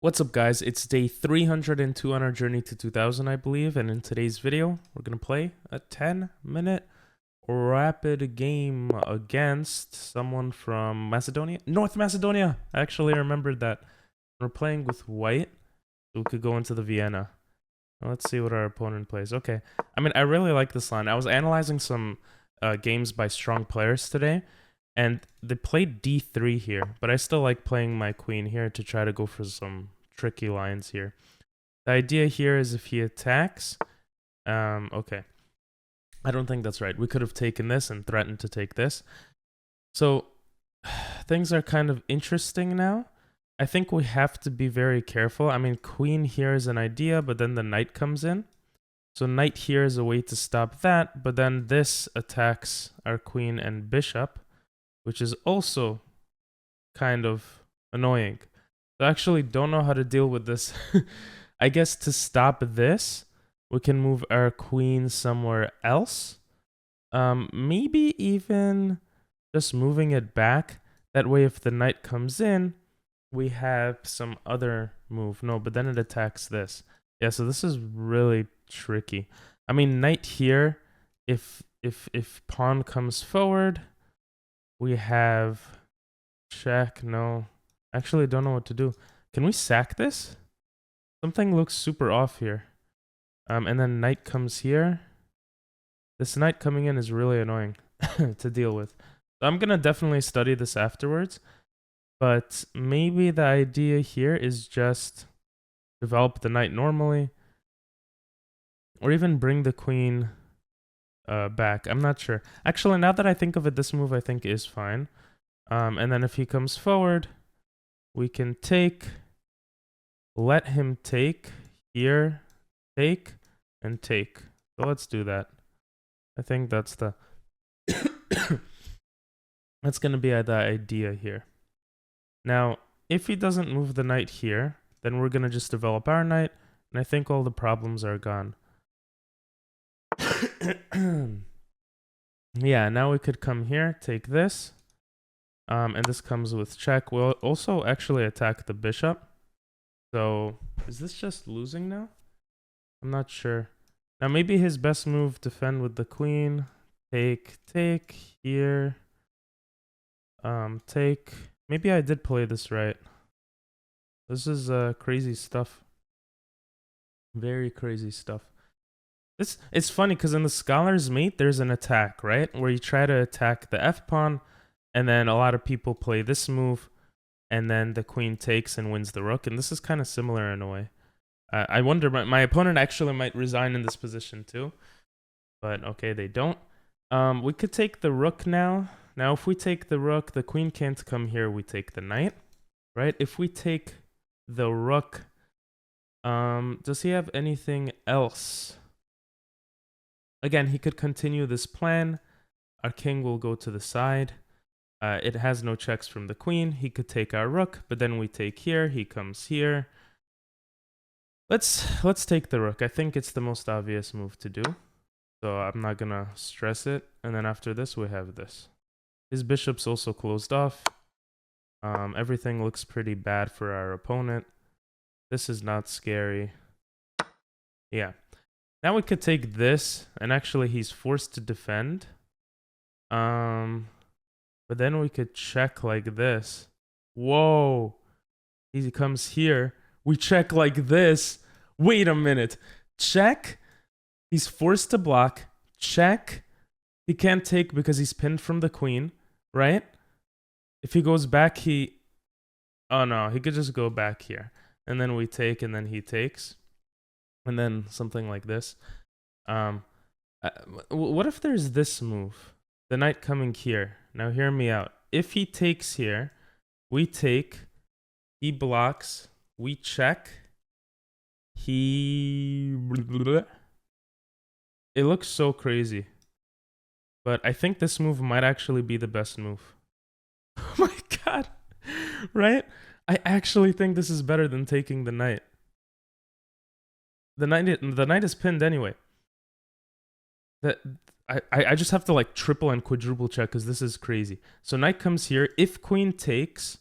What's up, guys? It's day 302 on our journey to 2000, I believe, and in today's video, we're going to play a 10-minute rapid game against someone from Macedonia? North Macedonia! I actually remembered that. We're playing with white, so we could go into the Vienna. Now, let's see what our opponent plays. Okay. I mean, I really like this line. I was analyzing some games by strong players today, and they played d3 here, but I still like playing my queen here to try to go for some tricky lines here. The idea here is if he attacks, okay. I don't think that's right. We could have taken this and threatened to take this. So things are kind of interesting now. I think we have to be very careful. I mean, queen here is an idea, but then the knight comes in. So knight here is a way to stop that, but then this attacks our queen and bishop, which is also kind of annoying. So I actually don't know how to deal with this. I guess to stop this, we can move our queen somewhere else. Maybe even just moving it back. That way if the knight comes in, we have some other move. No, but then it attacks this. Yeah, so this is really tricky. I mean, knight here, if pawn comes forward, we have check. No, actually don't know what to do. Can we sack this? Something looks super off here. And then knight comes here. This knight coming in is really annoying to deal with. So I'm gonna definitely study this afterwards. But maybe the idea here is just develop the knight normally, or even bring the queen back. I'm not sure. Actually, now that I think of it, this move I think is fine. And then if he comes forward, we can take, let him take here, take, and take. So let's do that. I think that's the that's gonna be the idea here. Now, if he doesn't move the knight here, then we're gonna just develop our knight, and I think all the problems are gone. Yeah, now we could come here, take this, and this comes with check. We'll also actually attack the bishop. So, is this just losing now? I'm not sure. Now, maybe his best move, defend with the queen, take here, take. Maybe I did play this right. This is crazy stuff. Very crazy stuff. It's funny because in the Scholar's Mate, there's an attack, right? Where you try to attack the f-pawn, and then a lot of people play this move, and then the queen takes and wins the rook. And this is kind of similar in a way. I wonder, my opponent actually might resign in this position too. But okay, they don't. We could take the rook now. Now, if we take the rook, the queen can't come here. We take the knight, right? If we take the rook, does he have anything else? Again, he could continue this plan. Our king will go to the side. It has no checks from the queen. He could take our rook, but then we take here. He comes here. Let's take the rook. I think it's the most obvious move to do. So I'm not gonna stress it. And then after this, we have this. His bishop's also closed off. Everything looks pretty bad for our opponent. This is not scary. Yeah. Now we could take this, and actually he's forced to defend. But then we could check like this. Whoa. He comes here. We check like this. Wait a minute. Check. He's forced to block. Check. He can't take because he's pinned from the queen, right? If he goes back, oh no, he could just go back here. And then we take, and then he takes. And then something like this. What if there's this move? The knight coming here. Now hear me out. If he takes here, we take, he blocks, we check, it looks so crazy. But I think this move might actually be the best move. Oh my god. Right? I actually think this is better than taking the knight. The knight is pinned anyway. I just have to like triple and quadruple check because this is crazy. So knight comes here. If queen takes,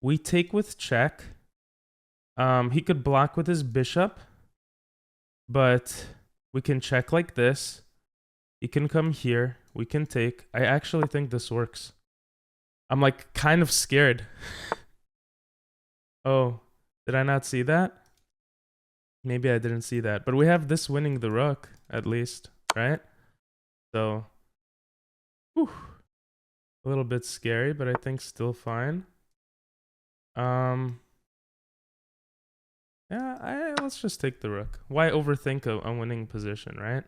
we take with check. He could block with his bishop, but we can check like this. He can come here. We can take. I actually think this works. I'm like kind of scared. Oh, did I not see that? Maybe I didn't see that. But we have this winning the rook, at least, right? So, whew, a little bit scary, but I think still fine. Yeah, let's just take the rook. Why overthink a winning position, right?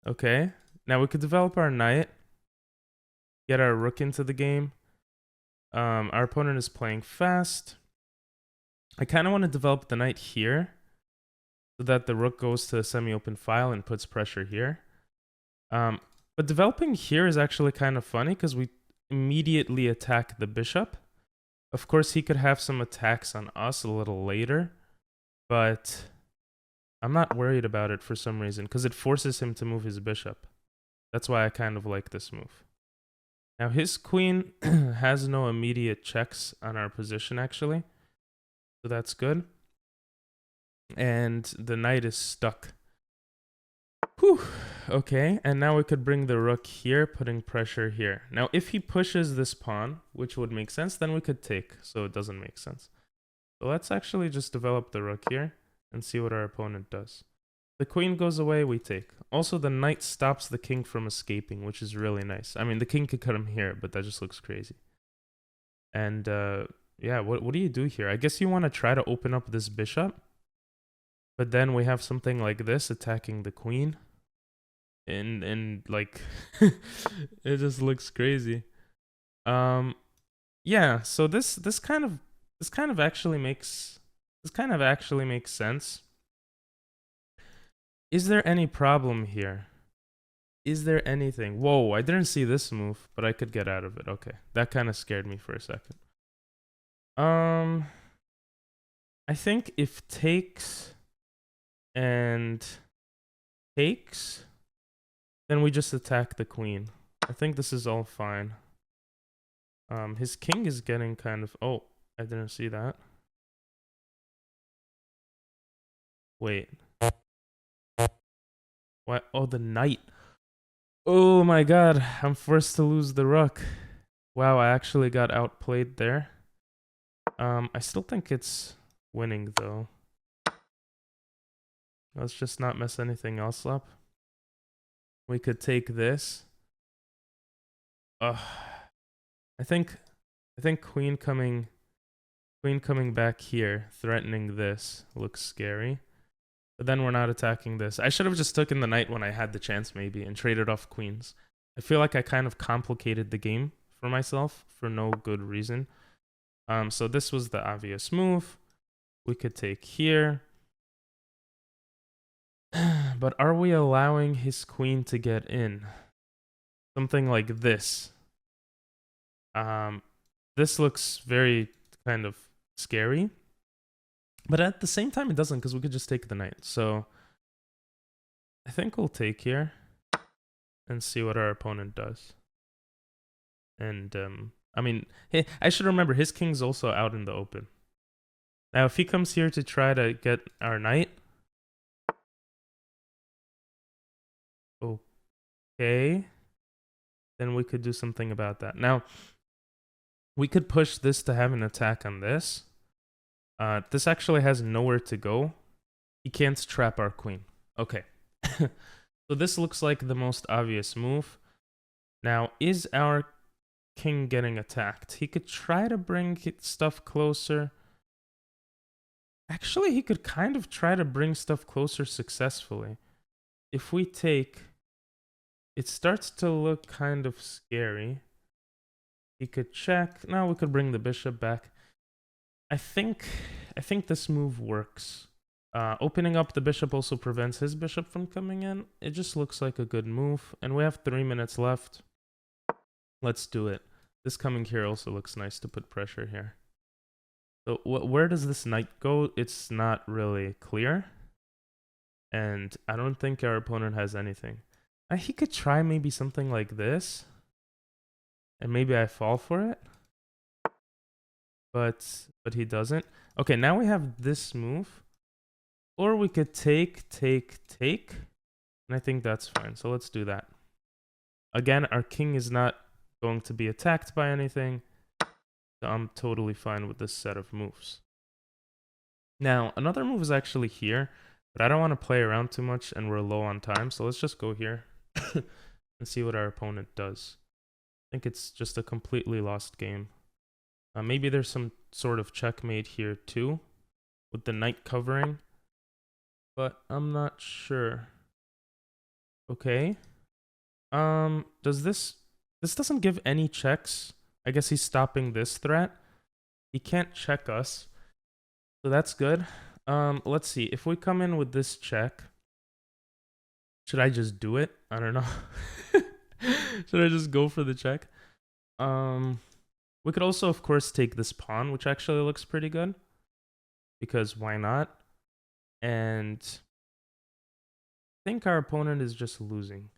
Okay, now we could develop our knight, get our rook into the game. Our opponent is playing fast. I kind of want to develop the knight here so that the rook goes to a semi-open file and puts pressure here. But developing here is actually kind of funny because we immediately attack the bishop. Of course, he could have some attacks on us a little later, but I'm not worried about it for some reason because it forces him to move his bishop. That's why I kind of like this move. Now, his queen has no immediate checks on our position, actually. So that's good. And the knight is stuck. Whew. Okay, and now we could bring the rook here, putting pressure here. Now, if he pushes this pawn, which would make sense, then we could take, so it doesn't make sense. So let's actually just develop the rook here and see what our opponent does. The queen goes away, we take. Also, the knight stops the king from escaping, which is really nice. I mean, the king could cut him here, but that just looks crazy. And, yeah, what do you do here? I guess you want to try to open up this bishop, but then we have something like this attacking the queen. And like it just looks crazy. Yeah, so this kind of actually makes sense. Is there any problem here? Is there anything? Whoa, I didn't see this move, but I could get out of it. Okay, that kind of scared me for a second. I think if takes and takes, then we just attack the queen. I think this is all fine. His king is getting kind of... Oh, I didn't see that. Wait. What? Oh, the knight. Oh my god, I'm forced to lose the rook. Wow, I actually got outplayed there. I still think it's winning, though. Let's just not mess anything else up. We could take this. I think queen coming back here, threatening this, looks scary. But then we're not attacking this. I should have just taken the knight when I had the chance, maybe, and traded off queens. I feel like I kind of complicated the game for myself for no good reason. So this was the obvious move. We could take here. But are we allowing his queen to get in? Something like this. This looks very kind of scary. But at the same time, it doesn't, because we could just take the knight. So I think we'll take here and see what our opponent does. And, I mean, hey, I should remember, his king's also out in the open. Now, if he comes here to try to get our knight... Okay. Then we could do something about that. Now, we could push this to have an attack on this. This actually has nowhere to go. He can't trap our queen. Okay. So this looks like the most obvious move. Now, is our king getting attacked? He could try to bring stuff closer. Actually, he could kind of try to bring stuff closer successfully. If we take... It starts to look kind of scary. He could check. Now we could bring the bishop back. I think this move works. Opening up the bishop also prevents his bishop from coming in. It just looks like a good move. And we have 3 minutes left. Let's do it. This coming here also looks nice to put pressure here. So where does this knight go? It's not really clear. And I don't think our opponent has anything. He could try maybe something like this. And maybe I fall for it. but he doesn't. Okay, now we have this move. Or we could take. And I think that's fine. So let's do that. Again, our king is not going to be attacked by anything. So I'm totally fine with this set of moves. Now, another move is actually here, but I don't want to play around too much and we're low on time. So let's just go here and see what our opponent does. I think it's just a completely lost game. Maybe there's some sort of checkmate here too with the knight covering, but I'm not sure. Okay. Does this doesn't give any checks. I guess he's stopping this threat. He can't check us. So that's good. Let's see. If we come in with this check, should I just do it? I don't know. Should I just go for the check? We could also, of course, take this pawn, which actually looks pretty good. Because why not? And I think our opponent is just losing.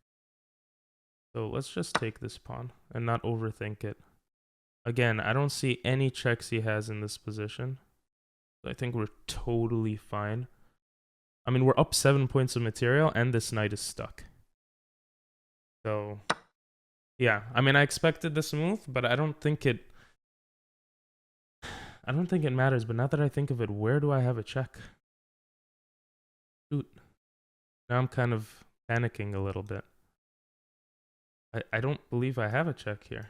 So let's just take this pawn and not overthink it. Again, I don't see any checks he has in this position. So I think we're totally fine. I mean, we're up 7 points of material and this knight is stuck. So, yeah. I mean, I expected this move, but I don't think it matters. But now that I think of it, where do I have a check? Shoot. Now I'm kind of panicking a little bit. I don't believe I have a check here.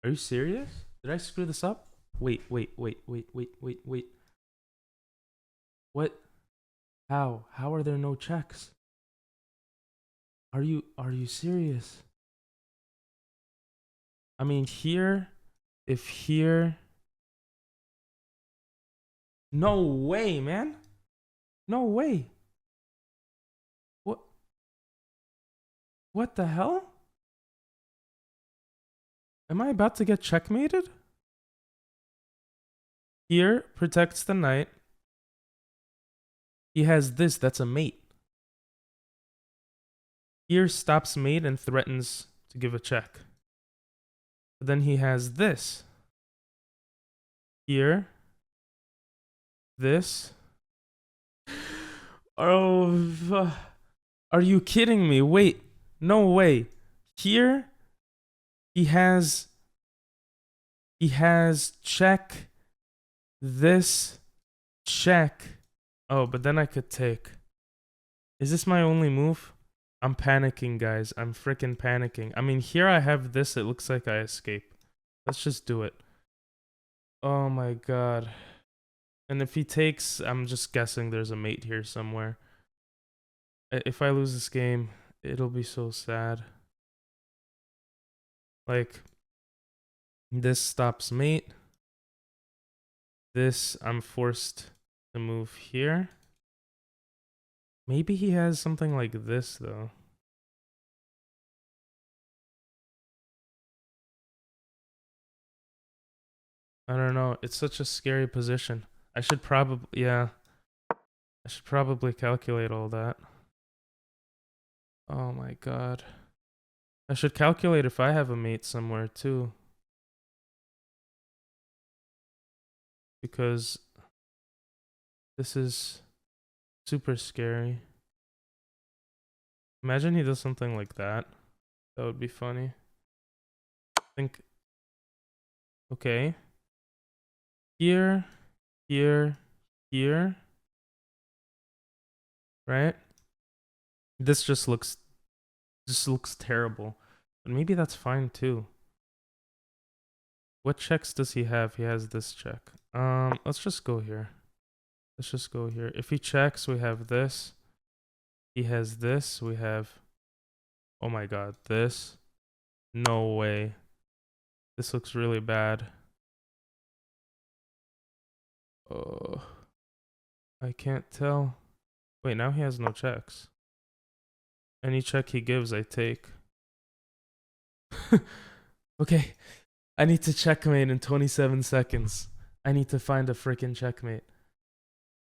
Are you serious? Did I screw this up? Wait. What? How? How are there no checks? Are you serious? I mean, here, if here... No way, man. No way. What the hell? Am I about to get checkmated? Here protects the knight. He has this, that's a mate. Here stops mate and threatens to give a check. But then he has this. Here. This. Oh, are you kidding me? Wait, no way. Here, he has check, this, check. Oh, but then I could take. Is this my only move? I'm panicking, guys. I'm freaking panicking. I mean, here I have this. It looks like I escape. Let's just do it. Oh my god. And if he takes, I'm just guessing there's a mate here somewhere. If I lose this game, it'll be so sad. Like, this stops mate. This, I'm forced to move here. Maybe he has something like this, though. I don't know. It's such a scary position. I should probably, yeah. I should probably calculate all that. Oh my god. I should calculate if I have a mate somewhere, too. Because this is super scary. Imagine he does something like that. That would be funny. I think... Okay. Here, here, here. Right? This just looks terrible. But maybe that's fine too. What checks does he have? He has this check. Let's just go here. Let's just go here. If he checks, we have this. He has this. We have... Oh my god, this. No way. This looks really bad. Oh, I can't tell. Wait, now he has no checks. Any check he gives, I take. Okay, I need to checkmate in 27 seconds. I need to find a freaking checkmate.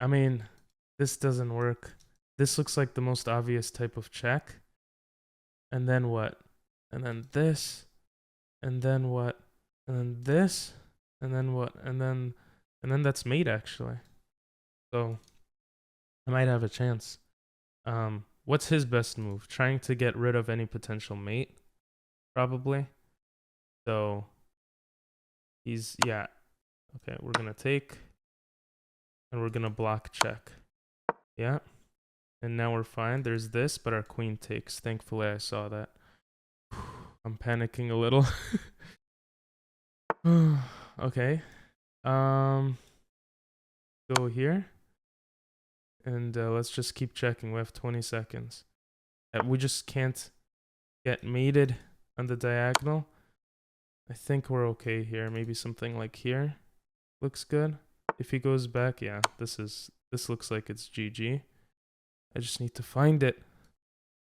I mean, this doesn't work. This looks like the most obvious type of check. And then what? And then this. And then what? And then this. And then what? And then that's mate actually. So I might have a chance. What's his best move? Trying to get rid of any potential mate, probably. So he's, yeah. Okay, we're gonna take, and we're gonna block check. Yeah. And now we're fine. There's this, but our queen takes. Thankfully, I saw that. I'm panicking a little. Okay. Go here. And let's just keep checking. We have 20 seconds. We just can't get mated on the diagonal. I think we're okay here. Maybe something like here looks good. If he goes back, yeah, this looks like it's GG. I just need to find it.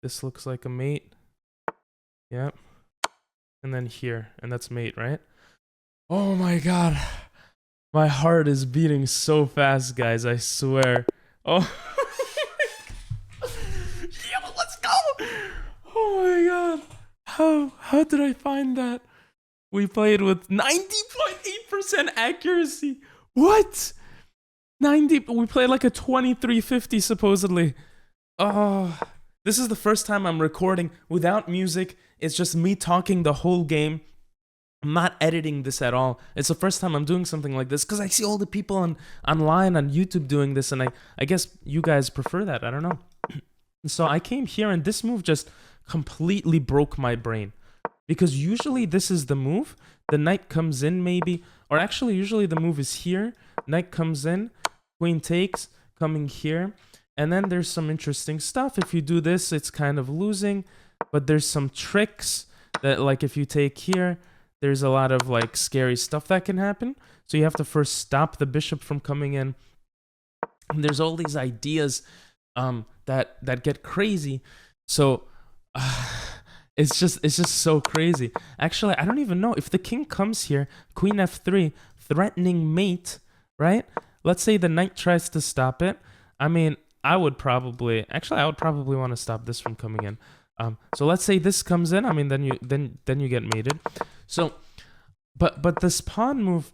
This looks like a mate. Yep. And then here, and that's mate, right? Oh my god. My heart is beating so fast, guys, I swear. Oh. Yeah, let's go. Oh my god. How did I find that? We played with 90.8% accuracy. What? 90, we played like a 2350 supposedly. Oh, this is the first time I'm recording without music. It's just me talking the whole game. I'm not editing this at all. It's the first time I'm doing something like this because I see all the people online on YouTube doing this, and I guess you guys prefer that. I don't know. So I came here, and this move just completely broke my brain. Because usually this is the move. The knight comes in maybe, or actually usually the move is here. Knight comes in, queen takes, coming here. And then there's some interesting stuff. If you do this, it's kind of losing. But there's some tricks that, like, if you take here, there's a lot of like scary stuff that can happen. So you have to first stop the bishop from coming in. And there's all these ideas that get crazy. So it's just so crazy. Actually, I don't even know if the king comes here, queen f3, threatening mate, right? Let's say the knight tries to stop it. I mean, I would probably want to stop this from coming in. So let's say this comes in. I mean, then you get mated. So, but this pawn move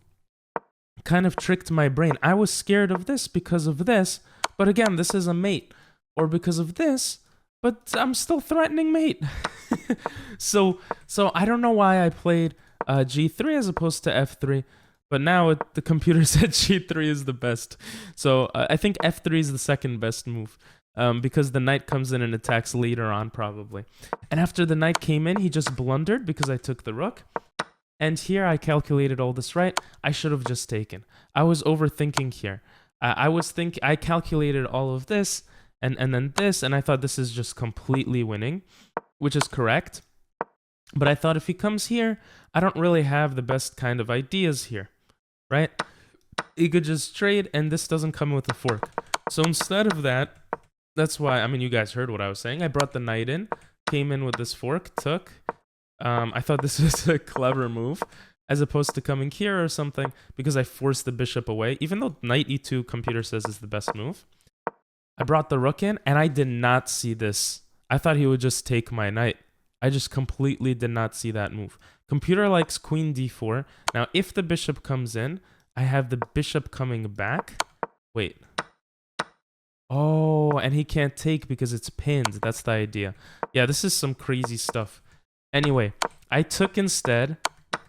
kind of tricked my brain. I was scared of this because of this, but again, this is a mate, or because of this, but I'm still threatening mate. So I don't know why I played g3 as opposed to f3, but now the computer said g3 is the best. So I think f3 is the second best move. Because the knight comes in and attacks later on, probably. And after the knight came in, he just blundered because I took the rook. And here I calculated all this right. I should have just taken. I was overthinking here. I calculated all of this and then this, and I thought this is just completely winning, which is correct. But I thought if he comes here, I don't really have the best kind of ideas here, right? He could just trade, and this doesn't come with a fork. So instead of that, that's why, I mean, you guys heard what I was saying. I brought the knight in, came in with this fork, took. I thought this was a clever move, as opposed to coming here or something, because I forced the bishop away, even though knight e2 computer says is the best move. I brought the rook in, and I did not see this. I thought he would just take my knight. I just completely did not see that move. Computer likes queen d4. Now, if the bishop comes in, I have the bishop coming back. Wait. Oh, and he can't take because it's pinned. That's the idea. Yeah, this is some crazy stuff. Anyway, I took instead.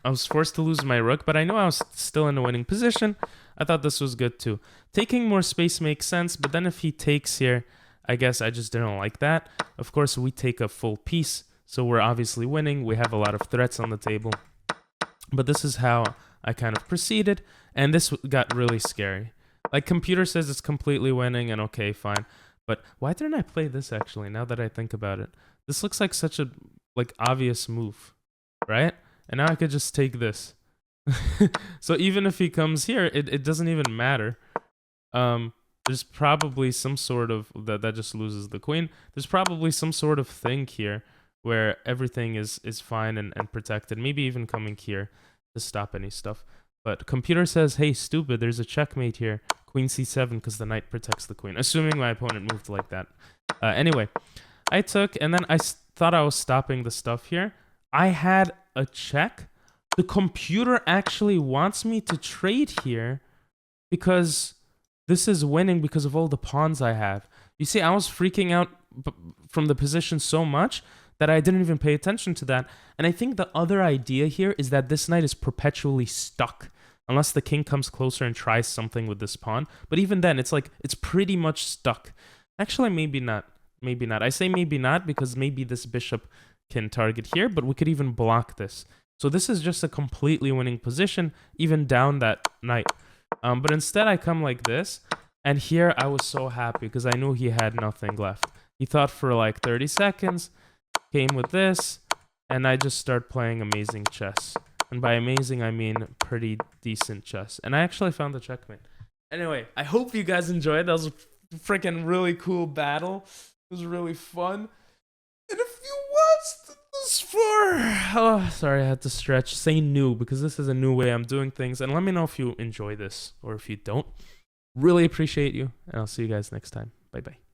I was forced to lose my rook, but I knew I was still in a winning position. I thought this was good too. Taking more space makes sense, but then if he takes here, I guess I just didn't like that. Of course, we take a full piece, so we're obviously winning. We have a lot of threats on the table. But this is how I kind of proceeded, and this got really scary. Like, computer says it's completely winning, and okay, fine. But why didn't I play this, actually, now that I think about it? This looks like such a, like, obvious move, right? And now I could just take this. So even if he comes here, it doesn't even matter. There's probably some sort of, that just loses the queen. There's probably some sort of thing here where everything is fine and protected. Maybe even coming here to stop any stuff. But computer says, hey, stupid, there's a checkmate here. Queen c7 because the knight protects the queen. Assuming my opponent moved like that. Anyway, I took, and then I thought I was stopping the stuff here. I had a check, the computer actually wants me to trade here because this is winning because of all the pawns I have. You see, I was freaking out from the position so much that I didn't even pay attention to that. And I think the other idea here is that this knight is perpetually stuck unless the king comes closer and tries something with this pawn. But even then, it's like, it's pretty much stuck. Actually, maybe not. Maybe not. I say maybe not because maybe this bishop can target here, but we could even block this. So this is just a completely winning position, even down that knight. But instead, I come like this. And here, I was so happy because I knew he had nothing left. He thought for like 30 seconds, came with this, and I just start playing amazing chess. And by amazing, I mean pretty decent chess. And I actually found the checkmate. Anyway, I hope you guys enjoyed. That was a freaking really cool battle. It was really fun. And if you watched this far... Oh, sorry, I had to stretch. Say new, because this is a new way I'm doing things. And let me know if you enjoy this or if you don't. Really appreciate you, and I'll see you guys next time. Bye-bye.